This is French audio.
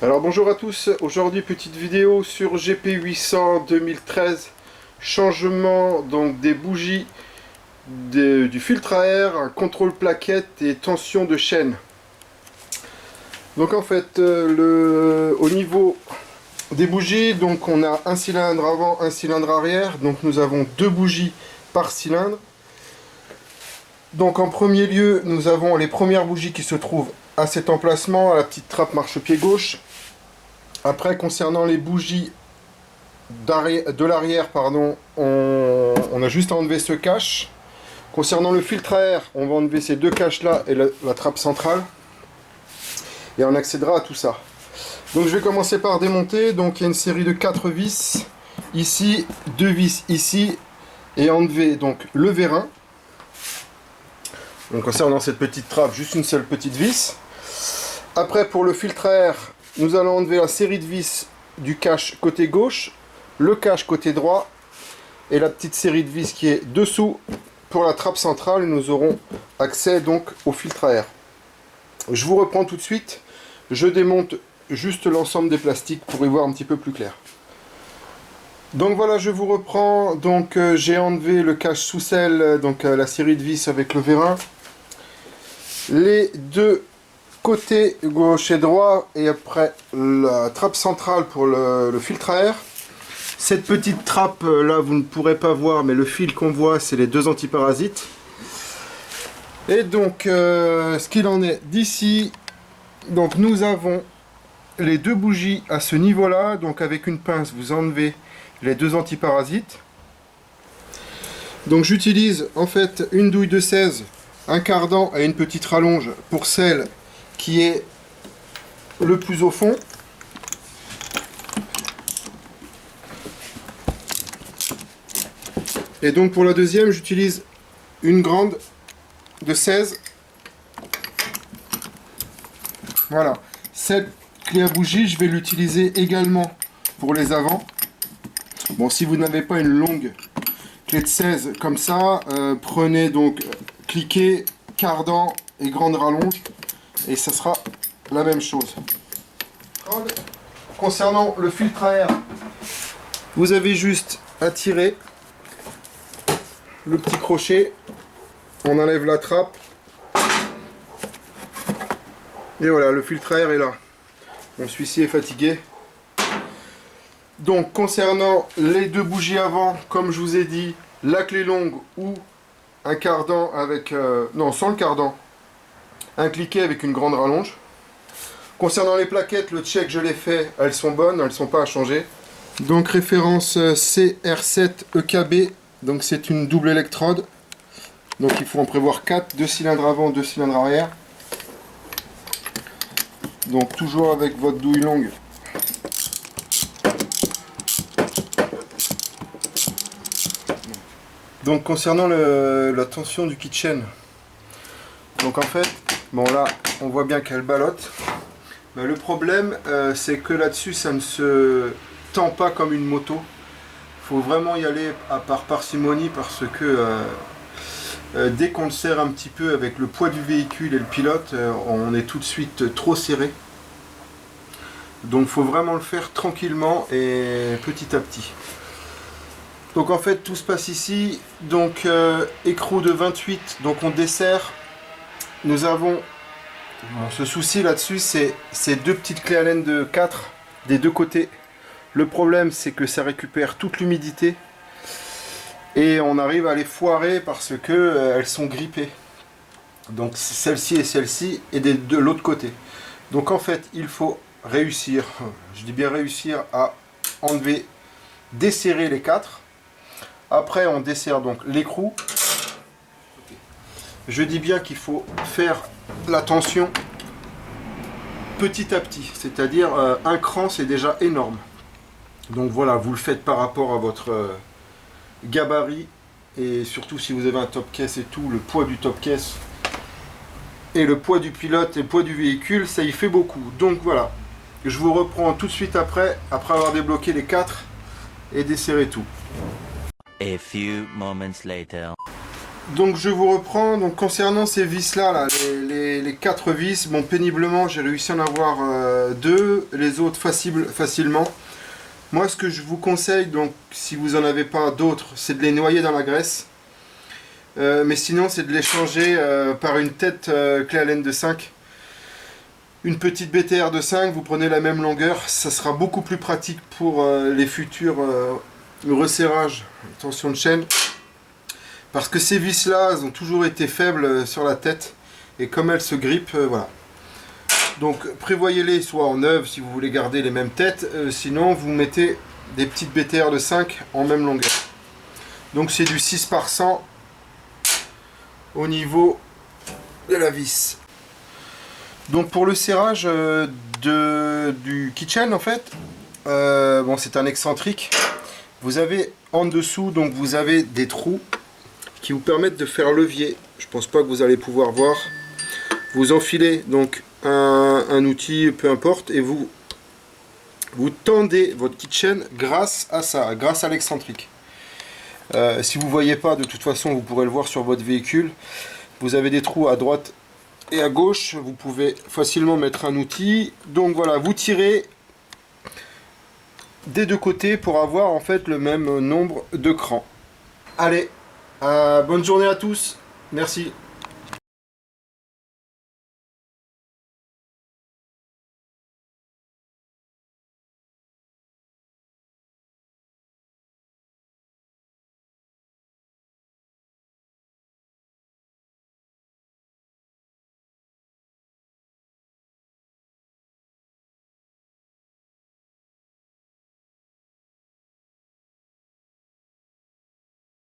Alors bonjour à tous, aujourd'hui petite vidéo sur GP800 2013, changement donc des bougies, du filtre à air, un contrôle plaquette et tension de chaîne. Donc en fait au niveau des bougies, donc on a un cylindre avant, un cylindre arrière, donc nous avons deux bougies par cylindre. Donc en premier lieu nous avons les premières bougies qui se trouvent à cet emplacement, à la petite trappe marchepied gauche. Après, concernant les bougies de l'arrière, on a juste à enlever ce cache. Concernant le filtre à air, on va enlever ces deux caches là et la trappe centrale. Et on accédera à tout ça. Donc je vais commencer par démonter. Donc il y a une série de 4 vis ici, 2 vis ici, et enlever donc le vérin. Donc concernant cette petite trappe, juste une seule petite vis. Après, pour le filtre à air, nous allons enlever la série de vis du cache côté gauche, le cache côté droit et la petite série de vis qui est dessous pour la trappe centrale. Nous aurons accès donc au filtre à air. Je vous reprends tout de suite. Je démonte juste l'ensemble des plastiques pour y voir un petit peu plus clair. Donc voilà, je vous reprends. Donc j'ai enlevé le cache sous selle, donc la série de vis avec le vérin. Les deux côté gauche et droit, et après la trappe centrale pour le filtre à air. Cette petite trappe là, vous ne pourrez pas voir, mais le fil qu'on voit, c'est les deux antiparasites. Et donc ce qu'il en est d'ici, donc nous avons les deux bougies à ce niveau là, donc avec une pince vous enlevez les deux antiparasites. Donc j'utilise en fait une douille de 16, un cardan et une petite rallonge pour celle qui est le plus au fond. Et donc pour la deuxième, j'utilise une grande de 16. Voilà. Cette clé à bougie, je vais l'utiliser également pour les avants. Bon, si vous n'avez pas une longue clé de 16 comme ça, prenez donc, cliquez, cardan et grande rallonge. Et ça sera la même chose. Concernant le filtre à air, vous avez juste à tirer le petit crochet, on enlève la trappe, et voilà, le filtre à air est là. Bon, celui-ci est fatigué. Donc concernant les deux bougies avant, comme je vous ai dit, la clé longue ou un cardan avec... non, sans le cardan. Un cliquet avec une grande rallonge. Concernant les plaquettes, le check je l'ai fait, elles sont bonnes, elles ne sont pas à changer. Donc référence CR7 EKB, donc c'est une double électrode. Donc il faut en prévoir 4, 2 cylindres avant, 2 cylindres arrière. Donc toujours avec votre douille longue. Donc concernant la tension du kitchen, donc en fait, bon là, on voit bien qu'elle ballotte. Mais le problème, c'est que là-dessus, ça ne se tend pas comme une moto. Il faut vraiment y aller par parcimonie parce que dès qu'on le serre un petit peu avec le poids du véhicule et le pilote, on est tout de suite trop serré. Donc il faut vraiment le faire tranquillement et petit à petit. Donc en fait, tout se passe ici. Donc écrou de 28, donc on desserre. Nous avons... Ce souci là-dessus, c'est ces deux petites clés Allen de 4 des deux côtés. Le problème, c'est que ça récupère toute l'humidité et on arrive à les foirer parce que elles sont grippées. Donc celle-ci et celle-ci et de l'autre côté. Donc en fait, il faut réussir, je dis bien réussir, à enlever, desserrer les 4. Après, on desserre donc l'écrou. Je dis bien qu'il faut faire la tension petit à petit, c'est-à-dire un cran c'est déjà énorme. Donc voilà, vous le faites par rapport à votre gabarit et surtout si vous avez un top case et tout, le poids du top case et le poids du pilote et le poids du véhicule, ça y fait beaucoup. Donc voilà, je vous reprends tout de suite après avoir débloqué les 4 et desserré tout. A few moments later. Donc je vous reprends, donc concernant ces vis là, les 4 vis, bon péniblement j'ai réussi à en avoir 2, les autres facilement. Moi ce que je vous conseille, donc si vous en avez pas d'autres, c'est de les noyer dans la graisse. Mais sinon c'est de les changer par une tête clé Allen de 5. Une petite BTR de 5, vous prenez la même longueur, ça sera beaucoup plus pratique pour les futurs resserrages, tension de chaîne. Parce que ces vis là elles ont toujours été faibles sur la tête et comme elles se grippent, voilà. Donc prévoyez-les soit en neuve si vous voulez garder les mêmes têtes, sinon vous mettez des petites BTR de 5 en même longueur. Donc c'est du 6 par 100 au niveau de la vis. Donc pour le serrage du kitchen en fait, bon c'est un excentrique. Vous avez en dessous, donc vous avez des trous qui vous permettent de faire levier. Je pense pas que vous allez pouvoir voir. Vous enfilez donc un outil, peu importe, et vous tendez votre kitchen grâce à ça, grâce à l'excentrique. Si vous voyez pas, de toute façon, vous pourrez le voir sur votre véhicule. Vous avez des trous à droite et à gauche. Vous pouvez facilement mettre un outil. Donc voilà, vous tirez des deux côtés pour avoir en fait le même nombre de crans. Allez, bonne journée à tous. Merci.